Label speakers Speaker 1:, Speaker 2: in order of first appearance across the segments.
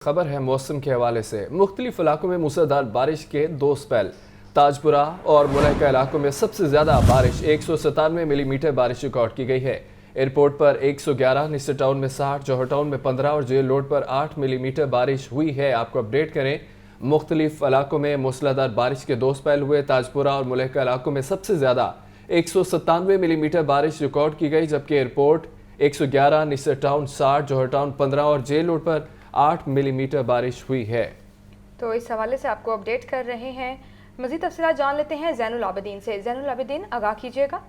Speaker 1: खबर है मौसम के हवाले से। मुख्तलिफ इलाकों में मूसलाधार बारिश के 2 स्पेल। ताजपुरा और मुलैका इलाकों में सबसे ज़्यादा बारिश 197 मिलीमीटर बारिश रिकॉर्ड की गई है। एयरपोर्ट पर 111, निस्टर टाउन में 60, जौहर टाउन में 15 और जेल रोड पर 8 मिलीमीटर बारिश हुई है। आपको अपडेट करें, मुख्तलिफ इलाकों में मूसलाधार बारिश के 2 स्पेल हुए। ताजपुरा और मुलैका इलाकों में सबसे ज़्यादा 197 मिलीमीटर बारिश रिकॉर्ड की गई, जबकि एयरपोर्ट 111, निस्टर टाउन 60, जौहर टाउन 15 और जेल रोड पर 8 मिलीमीटर बारिश हुई है।
Speaker 2: तो इस हवाले से आपको अपडेट कर रहे हैं। मज़ीद तफसीलात जान लेते हैं ज़ैनुल आबिदीन से। ज़ैनुल आबिदीन, आगाह कीजिएगा।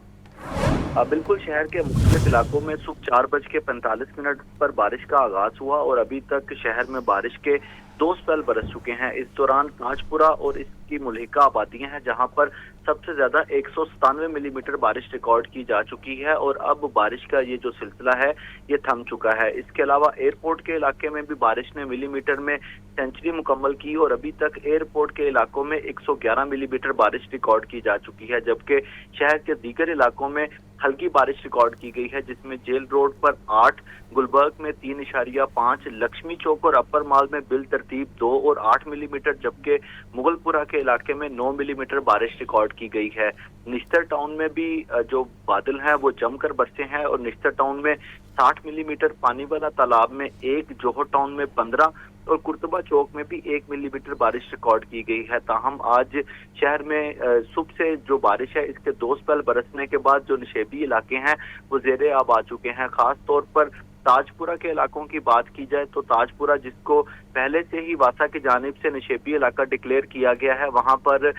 Speaker 3: बिल्कुल, शहर के मुख्तलिफ इलाकों में सुबह 4:45 पर बारिश का आगाज हुआ और अभी तक शहर में बारिश के 2 स्पेल बरस चुके हैं। इस दौरान ताजपुरा और इसकी मुल्हिका आबादियां हैं जहां पर सबसे ज्यादा 197 मिलीमीटर बारिश रिकॉर्ड की जा चुकी है और अब बारिश का ये जो सिलसिला है ये थम चुका है। इसके अलावा एयरपोर्ट के इलाके में भी बारिश ने मिलीमीटर में सेंचुरी मुकम्मल की और अभी तक एयरपोर्ट के इलाकों में 111 मिलीमीटर बारिश रिकॉर्ड की जा चुकी है, जबकि शहर के दीगर इलाकों में हल्की बारिश रिकॉर्ड की गई है, जिसमें जेल रोड पर 8, गुलबर्ग में 3.5, लक्ष्मी चौक और अपर माल में बिल तरतीब 2 और 8 मिलीमीटर, जबकि मुगलपुरा के इलाके में 9 मिलीमीटर बारिश रिकॉर्ड की गई है। निस्तर टाउन में भी जो बादल हैं वो जमकर बरसे हैं और निस्तर टाउन में 60 मिलीमीटर, पानी वाला तालाब में 1, जौहर टाउन में 15 और कुर्तबा चौक में भी 1 मिलीमीटर बारिश रिकॉर्ड की गई है। ताहम आज शहर में सुबह से जो बारिश है इसके 2 स्पेल बरसने के बाद जो नशेबी इलाके हैं वो ज़ेरे आब आ चुके हैं। खास तौर पर ताजपुरा के इलाकों की बात की जाए तो ताजपुरा, जिसको पहले से ही वासा की जानिब से नशेबी इलाका डिक्लेयर किया गया है, वहां पर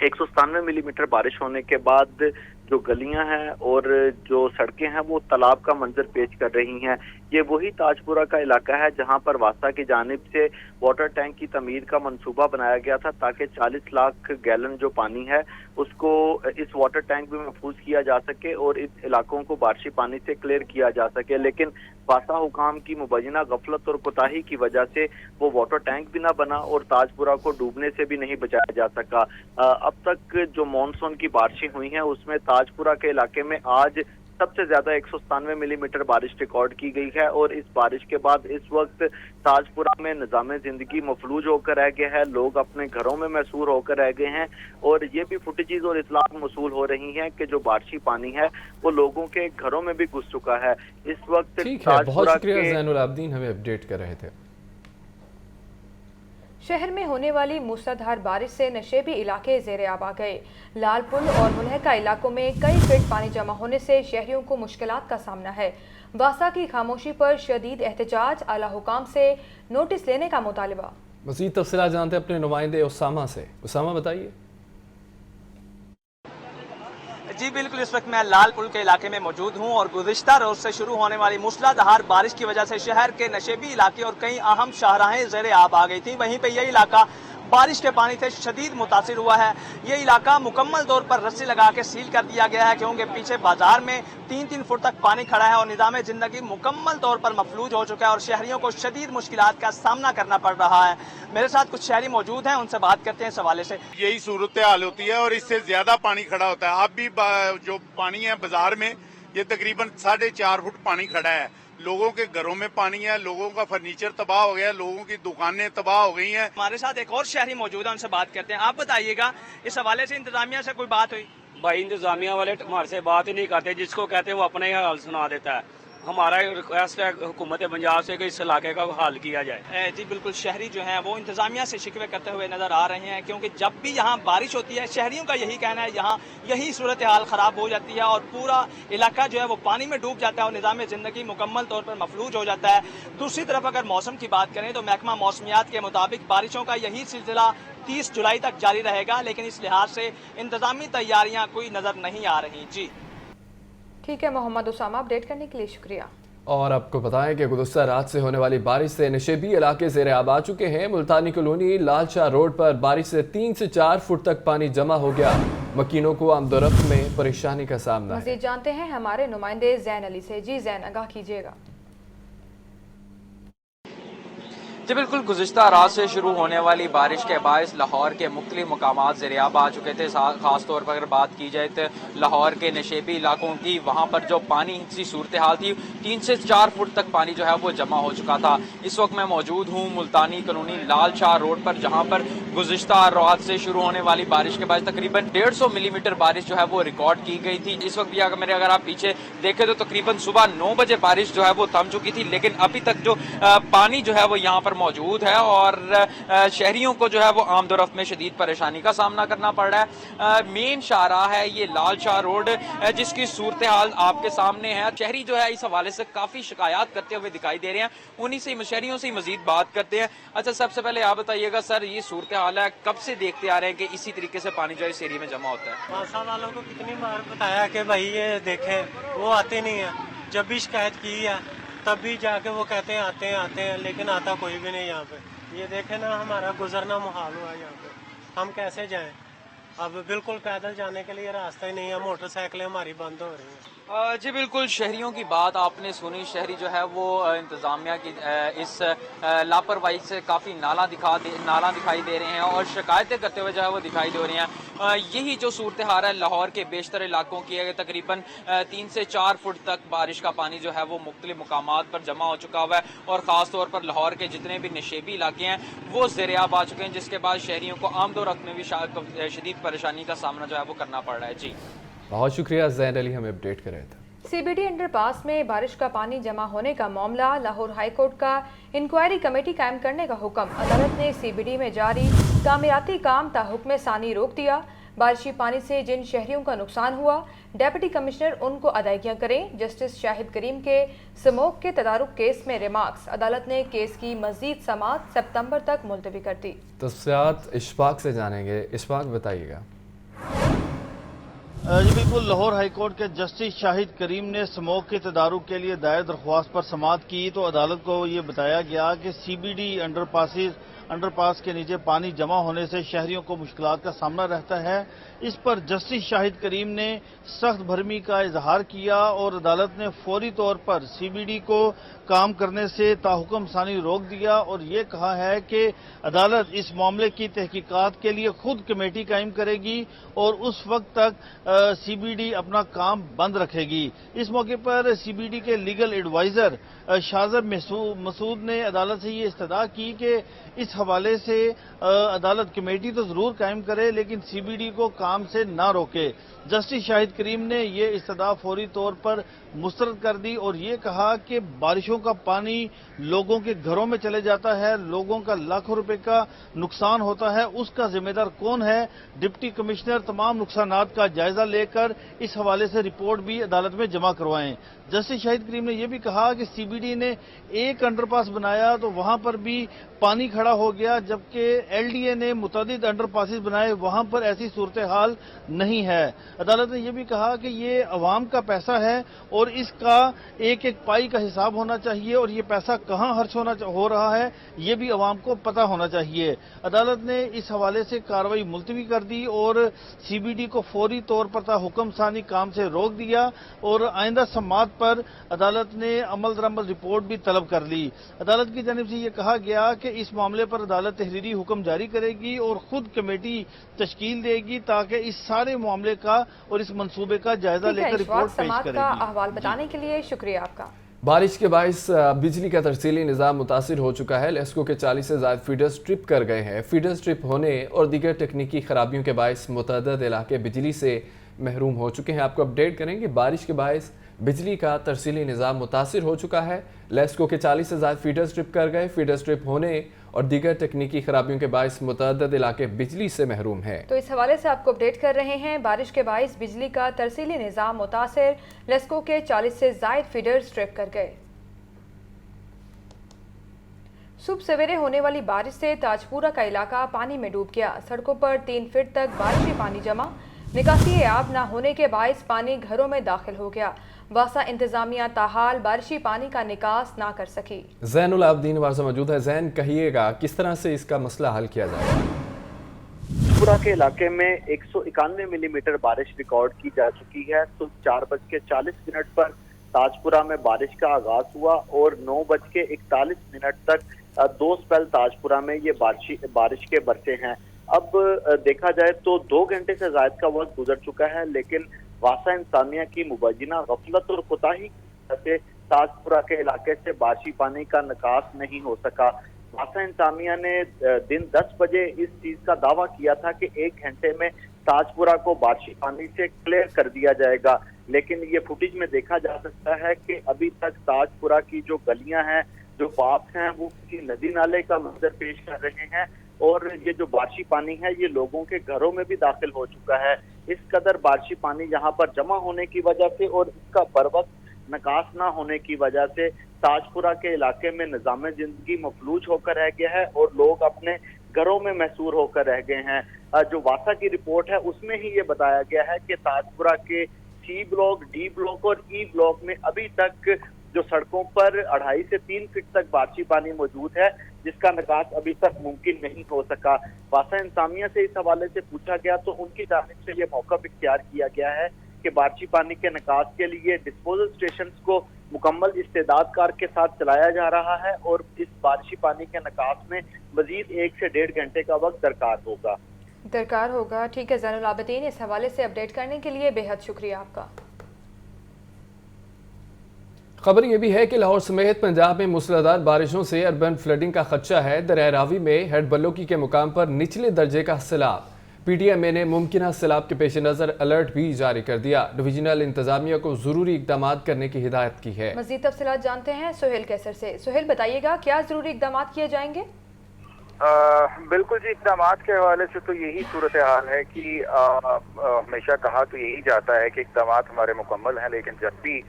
Speaker 3: 197 मिलीमीटर बारिश होने के बाद जो गलियां हैं और जो सड़कें हैं वो तालाब का मंजर पेश कर रही हैं। ये वही ताजपुरा का इलाका है जहां पर वासा की जानिब से वाटर टैंक की तमीर का मंसूबा बनाया गया था ताकि 40 लाख गैलन जो पानी है उसको इस वाटर टैंक में महफूज किया जा सके और इस इलाकों को बारिशी पानी से क्लियर किया जा सके। लेकिन वासा हुकाम की मुबैना गफलत और कोताही की वजह से वो वाटर टैंक भी ना बना और ताजपुरा को डूबने से भी नहीं बचाया जा सका। अब तक जो मानसून की बारिशें हुई हैं उसमें ताजपुरा के इलाके में आज सबसे ज्यादा 197 मिलीमीटर बारिश रिकॉर्ड की गई है और इस बारिश के बाद इस वक्त ताजपुरा में निज़ाम जिंदगी मफलूज होकर रह गया है। लोग अपने घरों में महसूर होकर रह गए हैं और ये भी फुटेजेस और इतलात मौसूल हो रही हैं कि जो बारिशी पानी है वो लोगों के घरों में भी घुस चुका है। इस वक्त
Speaker 1: बहुत शुक्रिया ज़ैनुल आबिदीन, हमें अपडेट कर रहे थे।
Speaker 2: शहर में होने वाली मूसलाधार बारिश से नशेबी इलाके ज़ेरे आब आ गए। लाल पुल और मुलहका इलाकों में कई फीट पानी जमा होने से शहरियों को मुश्किलात का सामना है। वासा की खामोशी पर शदीद एहतजाज, आला हुकाम से नोटिस लेने का मुतालिबा।
Speaker 1: मज़ीद तफसीलात जानते हैं अपने नुमाइंदे उसामा से। उसामा, बताइए।
Speaker 4: जी बिल्कुल, इस वक्त मैं लाल पुल के इलाके में मौजूद हूं और गुज़िश्ता रोज से शुरू होने वाली मूसलाधार बारिश की वजह से शहर के नशेबी इलाके और कई अहम शाहराहें ज़ेरे आब आ गई थी। वहीं पे यह इलाका बारिश के पानी से शदीद मुतासिर हुआ है। ये इलाका मुकम्मल तौर पर रस्सी लगा के सील कर दिया गया है क्योंकि पीछे बाजार में 3-3 फुट तक पानी खड़ा है और निज़ाम जिंदगी मुकम्मल तौर पर मफलूज हो चुका है और शहरियों को शदीद मुश्किलात का सामना करना पड़ रहा है। मेरे साथ कुछ शहरी मौजूद हैं, उनसे बात करते हैं इस हवाले से।
Speaker 5: यही सूरत हाल होती है और इससे ज्यादा पानी खड़ा होता है। अब भी जो पानी है बाजार में ये तकरीबन 4.5 फुट पानी खड़ा है। लोगों के घरों में पानी है, लोगों का फर्नीचर तबाह हो गया, लोगों की दुकानें तबाह हो गई हैं।
Speaker 4: हमारे साथ एक और शहरी मौजूद है, उनसे बात करते हैं। आप बताइएगा, इस हवाले से इंतजामिया से कोई बात हुई?
Speaker 6: भाई, इंतजामिया वाले हमारे से बात ही नहीं करते, जिसको कहते हैं वो अपने ही हाल सुना देता है। हमारा रिक्वेस्ट है हुकूमत पंजाब से कि इस इलाके का हाल किया जाए।
Speaker 4: जी बिल्कुल, शहरी जो हैं वो इंतजामिया से शिकवे करते हुए नजर आ रहे हैं क्योंकि जब भी यहाँ बारिश होती है शहरियों का यही कहना है यहाँ यही सूरत हाल खराब हो जाती है और पूरा इलाका जो है वो पानी में डूब जाता है और निज़ाम जिंदगी मुकम्मल तौर पर मफलूज हो जाता है। दूसरी तरफ अगर मौसम की बात करें तो महकमा मौसमियात के मुताबिक बारिशों का यही सिलसिला 30 जुलाई तक जारी रहेगा, लेकिन इस लिहाज से इंतजामी तैयारियां कोई नजर नहीं आ रही। जी
Speaker 2: ठीक है मोहम्मद उसामा, अपडेट करने के लिए शुक्रिया।
Speaker 1: और आपको बताएं कि गुज़श्ता रात से होने वाली बारिश से नशेबी इलाके ज़ेरे आब आ चुके हैं। मुल्तानी कॉलोनी लाल शाह रोड पर बारिश से 3 से 4 फुट तक पानी जमा हो गया। मकीनों को आमदोरफ्त में परेशानी का सामना है।
Speaker 2: मज़ीद जानते हैं हमारे नुमाइंदे ज़ैन अली से। जी ज़ैन, आगाह कीजिएगा।
Speaker 7: जी बिल्कुल, गुज़िश्ता रात से शुरू होने वाली बारिश के बायस लाहौर के मुख्तलिफ मकामात ज़ेर-ए-आब आ चुके थे। ख़ास तौर पर अगर बात की जाए तो लाहौर के नशेबी इलाकों की, वहाँ पर जो पानी की सूरत हाल थी, 3 से 4 फुट तक पानी जो है वो जमा हो चुका था। इस वक्त मैं मौजूद हूँ मुल्तानी कॉलोनी लाल शाह रोड पर, जहाँ पर गुज़िश्ता रात से शुरू होने वाली बारिश के बाद तकरीबन 150 मिलीमीटर बारिश जो है वो रिकॉर्ड की गई थी। इस वक्त भी अगर आप पीछे देखें तो तकरीबन सुबह 9 बजे बारिश जो है वो थम चुकी थी, लेकिन अभी तक जो पानी जो है वो यहाँ पर मौजूद है और शहरियों को जो है वो आमदोरफ्त में शदीद परेशानी का सामना करना पड़ रहा है। मेन शाहराह है ये लाल शाह रोड, जिसकी सूरत हाल आपके सामने है। शहरी जो है इस हवाले से काफ़ी शिकायत करते हुए दिखाई दे रहे हैं, उन्हीं से शहरियों से मजीद बात करते हैं। अच्छा, सबसे पहले आप बताइएगा सर, ये सूरत हाल है, कब से देखते आ रहे हैं कि इसी तरीके से पानी जो है इस एरिया में जमा होता है?
Speaker 8: मासा वालों को कितनी बार बताया कि भाई ये देखें, वो आते नहीं है। जब भी शिकायत की है तब भी जाके वो कहते हैं आते हैं, लेकिन आता कोई भी नहीं यहाँ पे। ये देखें ना, हमारा गुजरना मुहाल हुआ है यहाँ पे, हम कैसे जाएं? अब बिल्कुल पैदल जाने के लिए रास्ता ही नहीं है, मोटरसाइकिलें हमारी बंद हो रही हैं।
Speaker 7: जी बिल्कुल, शहरियों की बात आपने सुनी। शहरी जो है वो इंतज़ामिया की इस लापरवाही से काफ़ी नाला दिखाई दे रहे हैं और शिकायतें करते हुए जो है वो दिखाई दे रही हैं। यही जो सूरत हाल है लाहौर के बेशतर इलाकों की है, तकरीबन 3 से 4 फुट तक बारिश का पानी जो है वो मुख्तलिफ मकामात पर जमा हो चुका हुआ है और ख़ास तौर पर लाहौर के जितने भी नशेबी इलाके हैं वो ज़ेर-ए-आब आ चुके हैं, जिसके बाद शहरियों को आमदोरफ्त में भी शदीद परेशानी का सामना जो है वो करना पड़ रहा है। जी
Speaker 1: बहुत शुक्रिया ज़ैन अली, हमें अपडेट कर रहे थे।
Speaker 2: सीबीडी अंडरपास में बारिश का पानी जमा होने का मामला, लाहौर हाईकोर्ट का इंक्वायरी कमेटी कायम करने का हुक्म। अदालत ने सीबीडी में जारी तामीराती काम ताहुक्म सानी रोक दिया। बारिशी पानी से जिन शहरियों का नुकसान हुआ, डेप्यूटी कमिश्नर उनको अदायगियां करें। जस्टिस शाहिद करीम के स्मोक के तदारुक केस में रिमार्क्स। अदालत ने केस की मजीद समाअत सितंबर तक मुलतवी कर दी।
Speaker 1: तफसीलात इशफाक से जानेंगे। इशफाक, बताइएगा।
Speaker 9: जी बिल्कुल, लाहौर हाईकोर्ट के जस्टिस शाहिद करीम ने स्मोक के तदारुक के लिए दायर दरख्वास्त पर समाअत की तो अदालत को ये बताया गया कि सीबीडी अंडरपास के नीचे पानी जमा होने से शहरियों को मुश्किलात का सामना रहता है। इस पर जस्टिस शाहिद करीम ने सख्त भरमी का इजहार किया और अदालत ने फौरी तौर पर सीबीडी को काम करने से ताहुक्म सानी रोक दिया और ये कहा है कि अदालत इस मामले की तहकीकात के लिए खुद कमेटी कायम करेगी और उस वक्त तक सीबीडी अपना काम बंद रखेगी। इस मौके पर सीबीडी के लीगल एडवाइजर शाहजब मसूद ने अदालत से ये इस्तदा की कि इस हवाले से अदालत कमेटी तो जरूर कायम करे लेकिन सीबीडी को काम से ना रोके। जस्टिस शाहिद करीम ने ये इस्तदा फौरी तौर पर मुस्तरद कर दी और ये कहा कि बारिशों का पानी लोगों के घरों में चले जाता है, लोगों का लाखों रुपए का नुकसान होता है, उसका जिम्मेदार कौन है? डिप्टी कमिश्नर तमाम नुकसानात का जायजा लेकर इस हवाले से रिपोर्ट भी अदालत में जमा करवाएं। जस्टिस शाहिद करीम ने यह भी कहा कि सीबीडी ने एक अंडरपास बनाया तो वहां पर भी पानी खड़ा हो गया, जबकि एलडीए ने मुतअद्दिद अंडरपासेस बनाए, वहां पर ऐसी सूरत हाल नहीं है। अदालत ने यह भी कहा कि ये अवाम का पैसा है और इसका एक एक पाई का हिसाब होना चाहिए और ये पैसा कहां खर्च हो रहा है ये भी अवाम को पता होना चाहिए। अदालत ने इस हवाले से कार्रवाई मुलतवी कर दी और सीबीडी को फौरी तौर पर हुक्म सानी काम से रोक दिया और आइंदा समाअत पर अदालत ने अमल दरामद रिपोर्ट भी तलब कर ली। अदालत की जानिब से यह कहा गया कि इस मामले पर अदालत तहरीरी हुक्म जारी करेगी और खुद कमेटी तश्कील देगी ताकि इस सारे मामले का और इस मंसूबे का जायजा लेकर रिपोर्ट पेश करेगी।
Speaker 2: अहवाल बताने के लिए शुक्रिया आपका।
Speaker 1: बारिश के बायस बिजली का तरसीली निज़ाम मुतासिर हो चुका है। लेस्को के 40 से ज़्यादा फीडर्स ट्रिप कर गए हैं। फीडर्स ट्रिप होने और दीगर तकनीकी खराबियों के बायस मुतअद्दिद इलाके बिजली से महरूम हो चुके हैं। आपको अपडेट करेंगे, बारिश के बायस बिजली का तरसीली निज़ाम मुतासिर हो चुका है। लेस्को के 40 से ज़्यादा फीडर्स ट्रिप कर गए। फीडर्स ट्रिप होने और दीगर तकनीकी खराबियों के बायस मुतअद्दिद इलाके बिजली से महरूम हैं।
Speaker 2: तो इस हवाले से आपको अपडेट कर रहे हैं। बारिश के बायस बिजली का तरसीली निज़ाम मुतासिर, लेस्को के 40 से ज़ायद फीडर्स ट्रिप कर गए। सुबह सवेरे होने वाली बारिश से ताजपुरा का इलाका पानी में डूब गया। सड़कों पर 3 फीट तक बारिशी पानी जमा। निकासी आब न होने के बायस पानी घरों में दाखिल हो गया। वासा इंतजामिया ताहाल बारिशी पानी का निकास ना कर सकी।
Speaker 1: ज़ैनुल आबदीन हमारे साथ मौजूद है। ज़ैन, कहिएगा किस तरह से इसका मसला हल किया जाए?
Speaker 3: ताजपुरा के इलाके में 191 मिलीमीटर बारिश रिकॉर्ड की जा चुकी है। सुबह 4:40 पर ताजपुरा में बारिश का आगाज हुआ और 9:41 तक 2 स्पेल ताजपुरा में ये बारिश के बरसे हैं। अब देखा जाए तो 2 घंटे से ज्यादा का वक्त गुजर चुका है, लेकिन वासा इंसानिया की मुबैना गफलत और कोताही से ताजपुरा के इलाके से बारिशी पानी का निकास नहीं हो सका। वासा इंसानिया ने दिन 10 बजे इस चीज का दावा किया था कि 1 घंटे में ताजपुरा को बारिशी पानी से क्लियर कर दिया जाएगा, लेकिन ये फुटेज में देखा जा सकता है कि अभी तक ताजपुरा की जो गलियां हैं, जो पार्क हैं, वो किसी नदी नाले का मंजर पेश कर रहे हैं और ये जो बारिशी पानी है ये लोगों के घरों में भी दाखिल हो चुका है। इस कदर बारिशी पानी यहाँ पर जमा होने की वजह से और इसका बर वक्त निकास ना होने की वजह से ताजपुरा के इलाके में निजाम जिंदगी मफलूज होकर रह गया है और लोग अपने घरों में महसूर होकर रह गए हैं। जो वासा की रिपोर्ट है उसमें ही ये बताया गया है कि ताजपुरा के सी ब्लॉक, डी ब्लॉक और ई ब्लॉक में अभी तक जो सड़कों पर 2.5 से 3 फीट तक बारिशी पानी मौजूद है, जिसका निकास अभी तक मुमकिन नहीं हो सका। वासा इंसानिया से इस हवाले से पूछा गया तो उनकी जानिब से ये मौका इख्तियार किया गया है कि बारिशी पानी के निकास के लिए डिस्पोजल स्टेशन को मुकम्मल इस्तेदादकार के साथ चलाया जा रहा है और इस बारिशी पानी के निकास में मजीद 1 से 1.5 घंटे का वक्त दरकार होगा।
Speaker 2: ठीक है ज़ैनुल आबिदीन, इस हवाले से अपडेट करने के लिए बेहद शुक्रिया आपका।
Speaker 1: खबर ये भी है कि लाहौर समेत पंजाब में मूसलाधार बारिशों से अर्बन फ्लडिंग का खदशा है। दरिया रावी में हेड बल्लोकी के मुकाम पर निचले दर्जे का सैलाब। PTMA ने मुमकिन सैलाब के पेश नज़र अलर्ट भी जारी कर दिया। डिवीजनल इंतजामिया को जरूरी इकदाम करने की हिदायत की है।
Speaker 2: मज़ीद तफसीलात जानते हैं सुहेल कैसर से। सुहेल बताइएगा, क्या जरूरी इकदाम किए जाएंगे?
Speaker 10: बिल्कुल जी, इकदाम के हवाले से तो यही सूरत हाल है कि हमेशा कहा तो यही जाता है कि इकदाम हमारे मुकम्मल हैं, लेकिन जब भी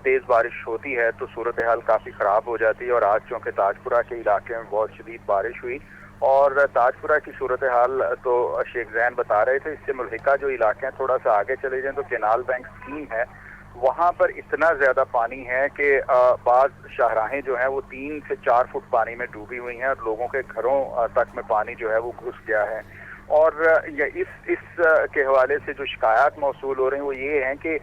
Speaker 10: तेज़ बारिश होती है तो सूरत हाल काफ़ी ख़राब हो जाती है। और आज चूँकि ताजपुरा के इलाके में बहुत शदीद बारिश हुई और ताजपुरा की सूरत हाल तो शेख जैन बता रहे थे, इससे मुल्हिका जो इलाके हैं थोड़ा सा आगे चले जाएँ तो केनाल बैंक स्कीम है, वहाँ पर इतना ज़्यादा पानी है कि बाज़ शाहराहें जो हैं वो 3 से 4 फुट पानी में डूबी हुई हैं और लोगों के घरों तक में पानी जो है वो घुस गया है। और इस के हवाले से जो शिकायत मौसूल हो रही हैं वो ये हैं कि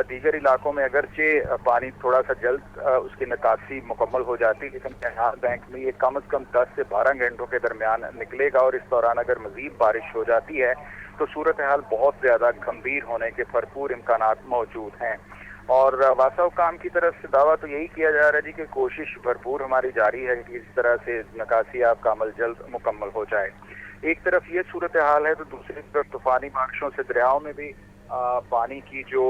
Speaker 10: दीगर इलाकों में अगरचे पानी थोड़ा सा जल्द उसकी निकासी मुकम्मल हो जाती, लेकिन केनाल बैंक में ये कम से कम 10 से 12 घंटों के दरमियान निकलेगा और इस दौरान अगर मजीद बारिश हो जाती है तो सूरत हाल बहुत ज़्यादा गंभीर होने के भरपूर इम्कानात मौजूद हैं। और वासा हुकाम की तरफ से दावा तो यही किया जा रहा है जी कि कोशिश भरपूर हमारी जारी है कि इस तरह से निकासी का अमल जल्द मुकम्मल हो जाए। एक तरफ ये सूरत हाल है तो दूसरी तरफ तूफानी बारिशों से दरियाओं में भी पानी की जो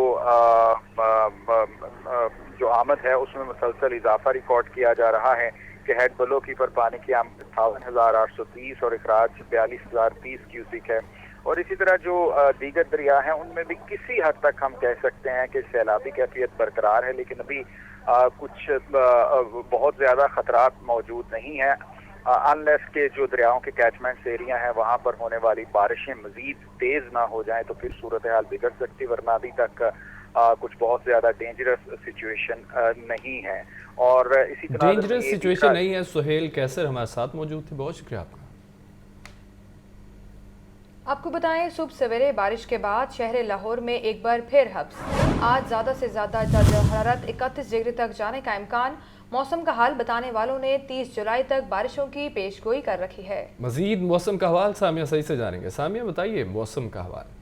Speaker 10: आमद है उसमें मुसलसल इजाफा रिकॉर्ड किया जा रहा है कि हेड बल्लोकी पर पानी की आमद 58,830 और इखराज 42,030 क्यूसिक है। और इसी तरह जो दीगर दरिया हैं उनमें भी किसी हद तक हम कह सकते हैं कि सैलाबी कैफियत बरकरार है, लेकिन अभी कुछ बहुत ज़्यादा खतरात मौजूद नहीं है अनलेस के जो दरियाओं के कैचमेंट्स एरिया हैं वहाँ पर होने वाली बारिशें मजीद तेज़ ना हो जाएं तो फिर सूरत हाल बिगड़ सकती, वरना अभी तक कुछ बहुत ज़्यादा डेंजरस सिचुएशन नहीं है। और इसी तरह
Speaker 1: डेंजरस सिचुएशन नहीं है। सुहेल कैसर हमारे साथ मौजूद थे, बहुत शुक्रिया आपका।
Speaker 2: आपको बताएं, सुबह सवेरे बारिश के बाद शहर लाहौर में एक बार फिर हब्स। आज ज़्यादा से ज़्यादा दर्जा हरारत 31 डिग्री तक जाने का इम्कान। मौसम का हाल बताने वालों ने 30 जुलाई तक बारिशों की पेशगोई कर रखी है।
Speaker 1: मजीद मौसम का हवाल सामिया सही से जानेंगे। सामिया बताइए मौसम का हवाल।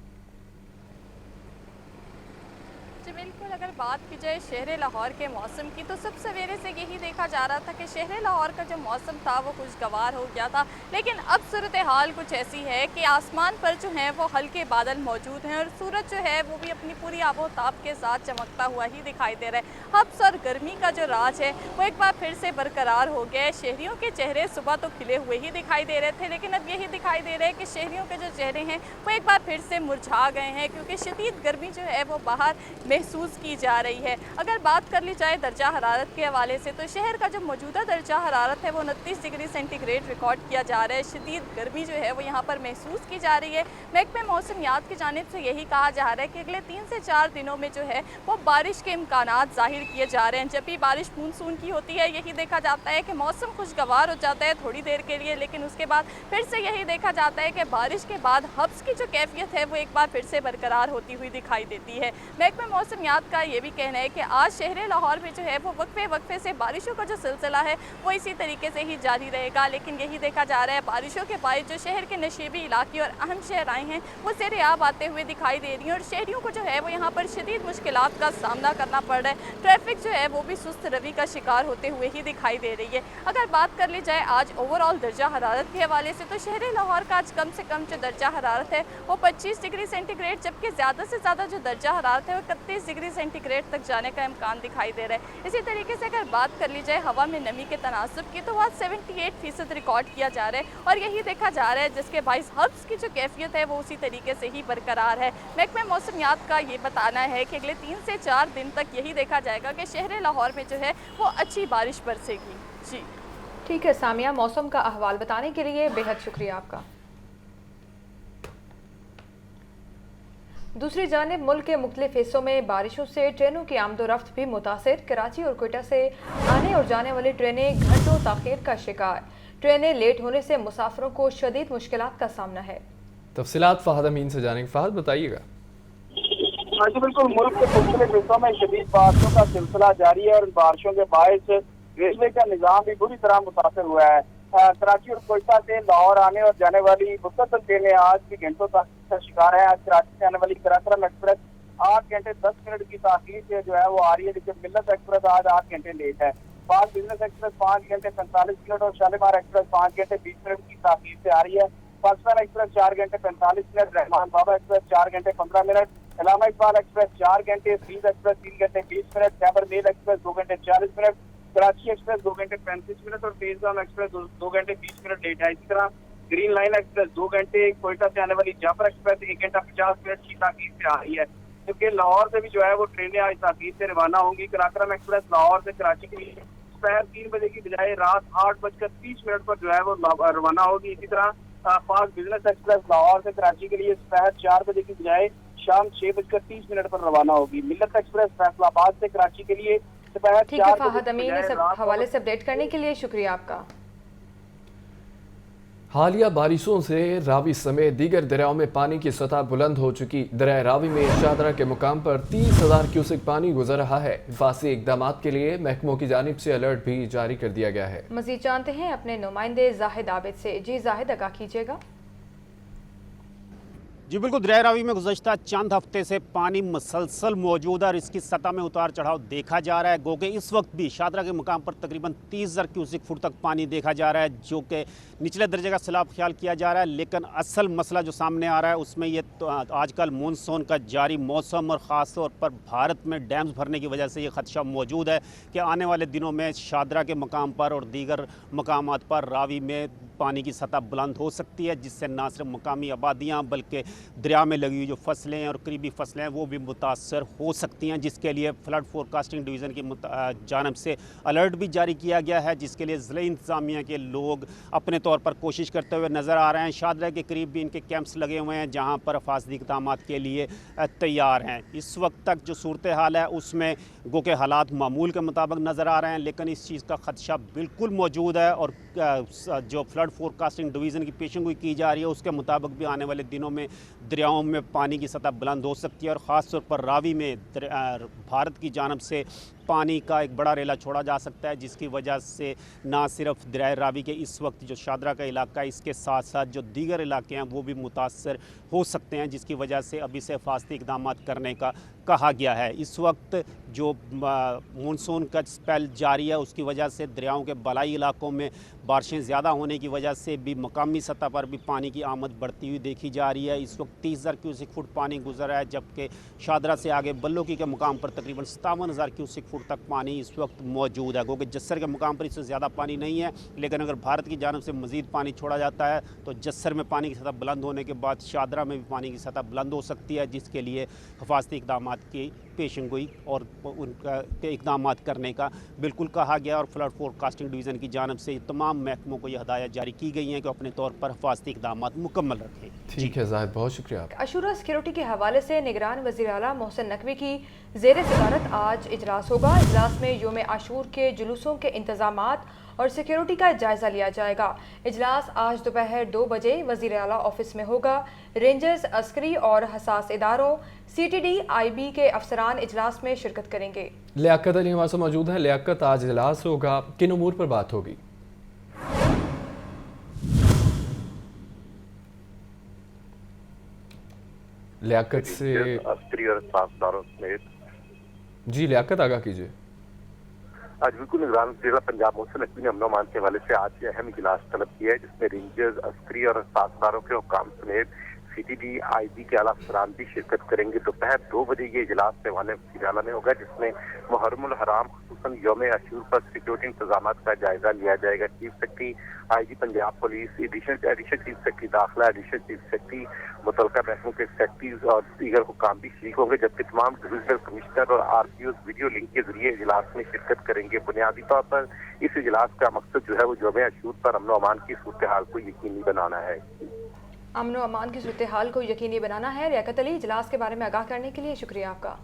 Speaker 11: बिल्कुल, अगर बात की जाए शहर लाहौर के मौसम की तो सब सवेरे से यही देखा जा रहा था कि शहर लाहौर का जो मौसम था वो खुशगवार हो गया था, लेकिन अब सूरत हाल कुछ ऐसी है कि आसमान पर जो है वो हल्के बादल मौजूद हैं और सूरज जो है वो भी अपनी पूरी आबोताब के साथ चमकता हुआ ही दिखाई दे रहा है। हब्स और गर्मी का जो राज है वो एक बार फिर से बरकरार हो गया है। शहरियों के चेहरे सुबह तो खिले हुए ही दिखाई दे रहे थे, लेकिन अब यही दिखाई दे रहा है कि शहरियों के जो चेहरे हैं वो एक बार फिर से मुरझा गए हैं, क्योंकि शदीद गर्मी जो है वो बाहर महसूस की जा रही है। अगर बात कर ली जाए दर्जा हरारत के हवाले से तो शहर का जो मौजूदा दर्जा हरारत है वो 29 डिग्री सेंटीग्रेड रिकॉर्ड किया जा रहा है। शदीद गर्मी जो है वो यहाँ पर महसूस की जा रही है। महकमे मौसमियात की जानिब से यही कहा जा रहा है कि अगले 3 से 4 दिनों में जो है वो बारिश के इम्कानात जाहिर किए जा रहे हैं। जब भी बारिश मानसून की होती है यही देखा जाता है कि मौसम खुशगवार हो जाता है थोड़ी देर के लिए, लेकिन उसके बाद फिर से यही देखा जाता है कि बारिश के बाद हब्स की जो कैफियत है वो एक बार फिर से बरकरार होती हुई दिखाई देती है। महकमे मौसमियात का ये भी कहना है कि आज शहर लाहौर में जो है वो वक्फे से बारिशों का जो सिलसिला है वो इसी तरीके से ही जारी रहेगा। लेकिन यही देखा जा रहा है बारिशों के बाद जो शहर के नशेबी इलाके और अहम शहराएँ हैं वो ज़ेर-ए-आब आते हुए दिखाई दे रही हैं और शहरियों को जो है वो यहाँ पर शदीद मुश्किलात का सामना करना पड़ रहा है। ट्रैफिक जो है वो भी सुस्त रवि का शिकार होते हुए ही दिखाई दे रही है। अगर बात कर ली जाए आज ओवरऑल दर्जा हरारत के हवाले से तो शहर लाहौर का आज कम से कम जो दर्जा हरारत है वो 25 डिग्री सेंटीग्रेड, जबकि ज़्यादा से ज़्यादा जो दर्जा हरारत है वो 31 डिग्री सेंटीग्रेड तक जाने का इम्कान दिखाई दे रहा है। इसी तरीके से अगर बात कर ली जाए हवा में नमी के तनासब की तो आज 78% रिकॉर्ड किया जा रहा है और यही देखा जा रहा है जिसके बाइस हब्स की जो कैफियत है वो उसी तरीके से ही बरकरार है। महकमे मौसमियात का ये बताना है कि अगले 3 से 4 दिन तक यही देखा जाएगा कि शहर लाहौर में जो है वो अच्छी बारिश बरसेगी। जी
Speaker 2: ठीक है सामिया, मौसम का अहवाल बताने के लिए बेहद शुक्रिया आपका। दूसरी जानिब मुल्क के मुख्तलिफ हिस्सों में बारिशों से ट्रेनों की आमदोरफ्त भी मुतासिर। कराची और कोयटा से आने और जाने वाली ट्रेनें घंटों ताखीर का शिकार। ट्रेनें लेट होने से मुसाफिरों को शदीद मुश्किलात का सामना है।
Speaker 1: तफसीलात फहद अमीन से जानेंगे। फहद बताइएगा।
Speaker 10: हाँ जी बिल्कुल, मुल्क के मुख्तलिफ हिस्सों में शदीद बारिशों का सिलसिला जारी है और बारिशों के बायस रेलवे का निज़ाम भी बुरी तरह मुतासर हुआ है। कराची और कोयटा से लाहौर आने और जाने वाली मुख्तलिफ ट्रेनें आज भी घंटों ताखीर का शिकार है। आज कराची से आने वाली कराक्रम एक्सप्रेस 8 घंटे 10 मिनट की ताखीर से जो है वो आ रही है, लेकिन मिल्लत एक्सप्रेस आज 8 घंटे लेट है। पाक बिजनेस एक्सप्रेस 5 घंटे 45 मिनट और शालीमार एक्सप्रेस 5 घंटे 20 मिनट की ताखीर से आ रही है। पाकिस्तान एक्सप्रेस 4 घंटे 45 मिनट, रहमान बाबा एक्सप्रेस 4 घंटे 15 मिनट, इलामा इकबाल एक्सप्रेस 4 घंटे, सीध एक्सप्रेस 3 घंटे 20 मिनट, खैबर मेल एक्सप्रेस 2 घंटे 40 मिनट, कराची एक्सप्रेस 2 घंटे 35 मिनट और फेजगाम एक्सप्रेस 2 घंटे 20 मिनट लेट है। इसी तरह ग्रीन लाइन एक्सप्रेस 2 घंटे, कोयटा से आने वाली जाफर एक्सप्रेस 1 घंटा 50 मिनट की ताखीर से आ रही है। क्योंकि लाहौर से भी जो है वो ट्रेनें आज ताखीर से रवाना होंगी। कराक्रम एक्सप्रेस लाहौर से कराची के लिए दोपहर 3 बजे की बजाय रात 8:30 पर जो है वो रवाना होगी। इसी तरह पाक बिजनेस एक्सप्रेस लाहौर से कराची के लिए दोपहर 4 बजे की बजाय शाम 6:30 पर रवाना होगी। मिल्लत एक्सप्रेस फैसलाबाद से कराची के लिए दोपहर 4
Speaker 2: ठीक है फहद अमीन, इस हवाले से अपडेट करने के लिए शुक्रिया आपका।
Speaker 1: हालिया बारिशों से रावी समेत दीगर दरियाओं में पानी की सतह बुलंद हो चुकी। दरिया रावी में शादरा के मुकाम पर 30,000 क्यूसेक पानी गुजर रहा है। हिफाजी इकदाम के लिए महकमों की जानिब से अलर्ट भी जारी कर दिया गया है।
Speaker 2: मजीद जानते हैं अपने नुमाइंदे जाहिद आबिद से। जी जाहिद, आगाह कीजिएगा।
Speaker 12: जी बिल्कुल, दरिया रावी में गुज़श्ता चंद हफ्ते से पानी मुसलसल मौजूद है और इसकी सतह में उतार चढ़ाव देखा जा रहा है। गो कि इस वक्त भी शादरा के मुकाम पर तकरीबन 30,000 क्यूसेक फुट तक पानी देखा जा रहा है, जो कि निचले दर्जे का सैलाब ख्याल किया जा रहा है। लेकिन असल मसला जो सामने आ रहा है उसमें ये तो आजकल मानसून का जारी मौसम और ख़ास तौर पर भारत में डैम्स भरने की वजह से ये खदशा मौजूद है कि आने वाले दिनों में शादरा के मकाम पर और दीगर मकामात पर रावी में पानी की सतह बुलंद हो सकती है, जिससे ना सिर्फ मकामी आबादियाँ बल्कि दरिया में लगी हुई जो फसलें हैं और करीबी फसलें हैं वो भी मुतासर हो सकती हैं, जिसके लिए फ्लड फोरकास्टिंग डिवीज़न की जानब से अलर्ट भी जारी किया गया है, जिसके लिए ज़िले इंतज़ामिया के लोग अपने तौर पर कोशिश करते हुए नज़र आ रहे हैं। शादरा के करीब भी इनके कैंप्स लगे हुए हैं जहाँ पर हिफाजती इक़दाम के लिए तैयार हैं। इस वक्त तक जो सूरत हाल है उसमें गो के हालात मामूल के मुताबिक नज़र आ रहे हैं, लेकिन इस चीज़ का खदशा बिल्कुल मौजूद है और जो फ्लड फोरकास्टिंग डिवीज़न की पेशेंगोई की जा रही है उसके मुताबिक भी आने वाले दिनों में दरियाओं में पानी की सतह बुलंद हो सकती है और ख़ास तौर पर रावी में भारत की जानब से पानी का एक बड़ा रेला छोड़ा जा सकता है, जिसकी वजह से ना सिर्फ दरिया रावी के इस वक्त जो शादरा का इलाका है इसके साथ साथ जो दीगर इलाके हैं वो भी मुतासर हो सकते हैं, जिसकी वजह से अभी से हिफाजती इक़दाम करने का कहा गया है। इस वक्त जो मानसून का स्पेल जारी है उसकी वजह से दरियाओं के बलाई इलाकों में बारिशें ज़्यादा होने की वजह से भी मकामी सतह पर भी पानी की आमद बढ़ती हुई देखी जा रही है। इस वक्त 30,000 क्यूसेक फुट पानी गुजर रहा है, जबकि शादरा से आगे बल्लोकी के मुकाम पर तकरीबन 57,000 क्यूसेक फुट तक पानी इस वक्त मौजूद है। क्योंकि जस्सर के मुकाम पर इससे ज़्यादा पानी नहीं है, लेकिन अगर भारत की जानब से मज़ीद पानी छोड़ा जाता है तो जस्सर में पानी की सतह बुलंद होने के बाद शादरा में भी पानी की सतह बुलंद हो सकती है, जिसके लिए हिफाजती इक़दाम की पेशेंगोई और उनका इक़दाम करने का बिल्कुल कहा गया और फ्लड फोरकास्टिंग डिवीज़न की जानब से तमाम तमाम महकमों को ये हदायत जारी की गई हैं कि अपने तौर पर हिफाजती इक़दाम मुकम्मल रखें।
Speaker 1: ठीक है जाहिद, बहुत शुक्रिया आपका।
Speaker 2: अशूरा सिक्योरिटी के हवाले से निगरान वज़ीर आला मोहसिन नकवी की ज़ेर सदारत आज इजलास होगा। इजलास में योम आशूर के जुलूसों के इंतजामात और सिक्योरिटी का जायज़ा लिया जाएगा। इजलास आज दोपहर 2 बजे वज़ीर आला ऑफिस में होगा। रेंजर्स, अस्करी और हसास इदारों, CTD, IB के अफसरान इजलास में शिरकत करेंगे।
Speaker 1: लियाकत अली हमारे साथ मौजूद हैं। लियाकत, आज इजलास होगा, किन उमूर पर बात होगी? लियाकत से
Speaker 13: अस्करी और साफदारों समेत
Speaker 1: जी लियाकत आगाह कीजिए।
Speaker 13: आज बिल्कुल निगरान जिला पंजाब मोहसिन नकवी ने अमन अमान के हवाले से आज अहम इजलास तलब किया है, जिसमें रेंजर्स, अस्करी और साफदारों के हुक्काम समेत CTD, IB के आला अफसरान भी शिरकत करेंगे। दोपहर 2 बजे ये इजलास रहवाने वज़ीर आला में होगा, जिसमें मुहर्रमुल हराम खुसूसन यौम आशूर पर सिक्योरिटी इंतजाम का जायजा लिया जाएगा। Chief secretary IG Punjab police, additional chief secretary दाखिला, एडिशनल चीफ सेक्रेटरी, मुतल्लिका महकमों के सेक्रेटरीज और दीगर हुक्काम भी शरीक होंगे, जबकि तमाम डिविजनल कमिश्नर और RPOs वीडियो लिंक के जरिए इजलास में शिरकत करेंगे। बुनियादी तौर पर इस इजलास का मकसद जो है वो यौम आशूर पर अमन अमान की सूरत हाल को यकीनी बनाना है।
Speaker 2: अमन अमान की सूरत हाल को यकीनी बनाना है। लियाकत अली, इजलास के बारे में आगाह करने के लिए शुक्रिया आपका।